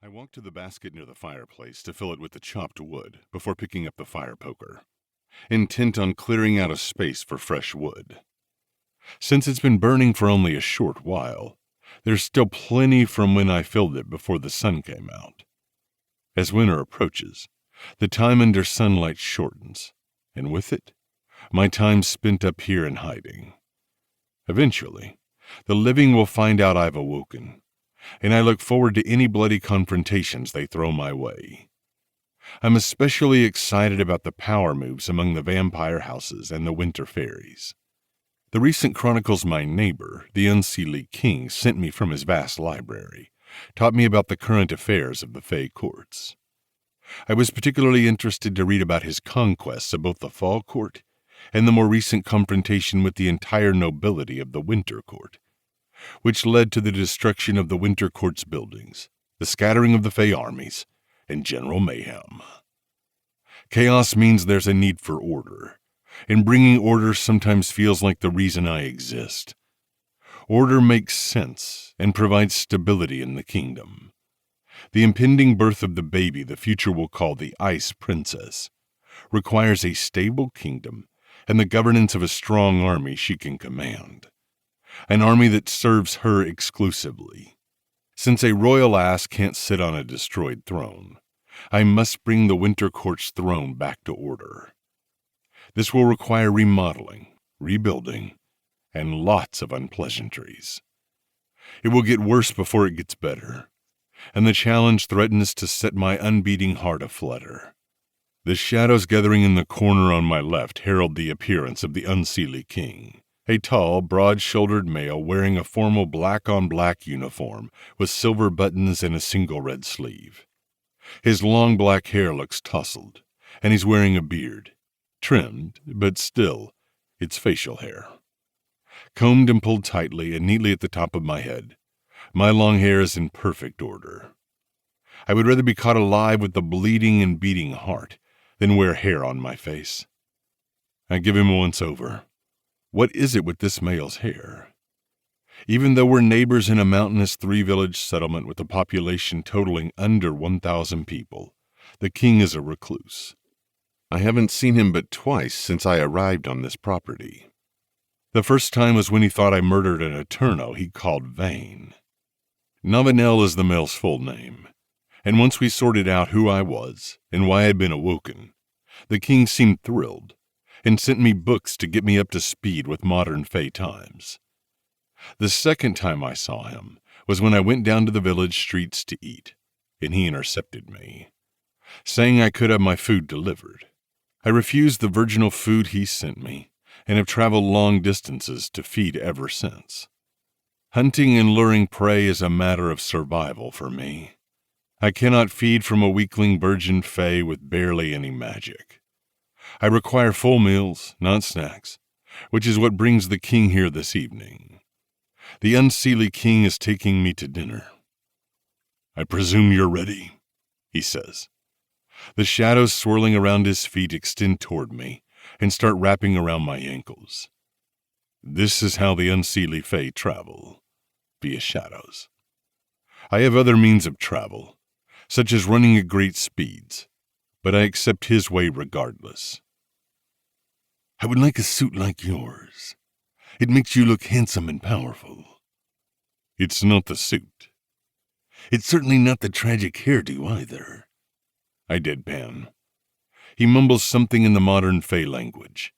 I walked to the basket near the fireplace to fill it with the chopped wood before picking up the fire poker, intent on clearing out a space for fresh wood. Since it's been burning for only a short while, there's still plenty from when I filled it before the sun came out. As winter approaches, the time under sunlight shortens, and with it, my time spent up here in hiding. Eventually, the living will find out I've awoken, and I look forward to any bloody confrontations they throw my way. I'm especially excited about the power moves among the vampire houses and the winter fairies. The recent chronicles my neighbor, the Unseelie King, sent me from his vast library taught me about the current affairs of the Fae courts. I was particularly interested to read about his conquests of both the Fall Court and the more recent confrontation with the entire nobility of the Winter Court, which led to the destruction of the Winter Court's buildings, the scattering of the Fae armies, and general mayhem. Chaos means there's a need for order, and bringing order sometimes feels like the reason I exist. Order makes sense and provides stability in the kingdom. The impending birth of the baby the future will call the Ice Princess requires a stable kingdom and the governance of a strong army she can command. An army that serves her exclusively. Since a royal ass can't sit on a destroyed throne, I must bring the Winter Court's throne back to order. This will require remodeling, rebuilding, and lots of unpleasantries. It will get worse before it gets better, and the challenge threatens to set my unbeating heart aflutter. The shadows gathering in the corner on my left herald the appearance of the Unseelie King, a tall, broad-shouldered male wearing a formal black-on-black uniform with silver buttons and a single red sleeve. His long black hair looks tousled, and he's wearing a beard, trimmed, but still, it's facial hair. Combed and pulled tightly and neatly at the top of my head, my long hair is in perfect order. I would rather be caught alive with the bleeding and beating heart than wear hair on my face. I give him a once-over. What is it with this male's hair? Even though we're neighbors in a mountainous three-village settlement with a population totaling under 1,000 people, the king is a recluse. I haven't seen him but twice since I arrived on this property. The first time was when he thought I murdered an Eterno he called Vane. Novinel is the male's full name, and once we sorted out who I was and why I'd been awoken, the king seemed thrilled and sent me books to get me up to speed with modern Fae times. The second time I saw him was when I went down to the village streets to eat, and he intercepted me, saying I could have my food delivered. I refused the virginal food he sent me, and have traveled long distances to feed ever since. Hunting and luring prey is a matter of survival for me. I cannot feed from a weakling virgin Fae with barely any magic. I require full meals, not snacks, which is what brings the king here this evening. The Unseelie King is taking me to dinner. I presume you're ready, he says. The shadows swirling around his feet extend toward me and start wrapping around my ankles. This is how the Unseelie Fae travel, via shadows. I have other means of travel, such as running at great speeds, but I accept his way regardless. I would like a suit like yours. It makes you look handsome and powerful. It's not the suit. It's certainly not the tragic hairdo either. I deadpan. He mumbles something in the modern Fae language.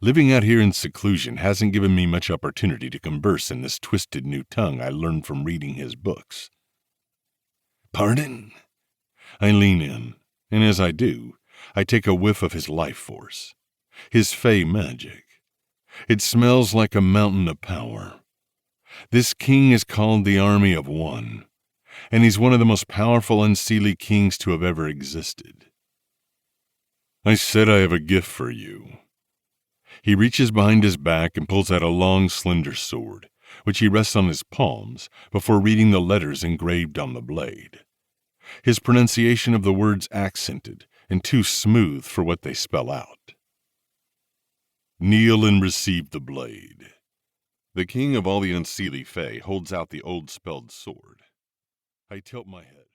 Living out here in seclusion hasn't given me much opportunity to converse in this twisted new tongue I learned from reading his books. Pardon? I lean in, and as I do, I take a whiff of his life force, his Fae magic. It smells like a mountain of power. This king is called the Army of One, and he's one of the most powerful Unseelie kings to have ever existed. I said I have a gift for you. He reaches behind his back and pulls out a long, slender sword, which he rests on his palms before reading the letters engraved on the blade. His pronunciation of the words accented and too smooth for what they spell out. Kneel and receive the blade. The king of all the Unseelie Fae holds out the old spelled sword. I tilt my head.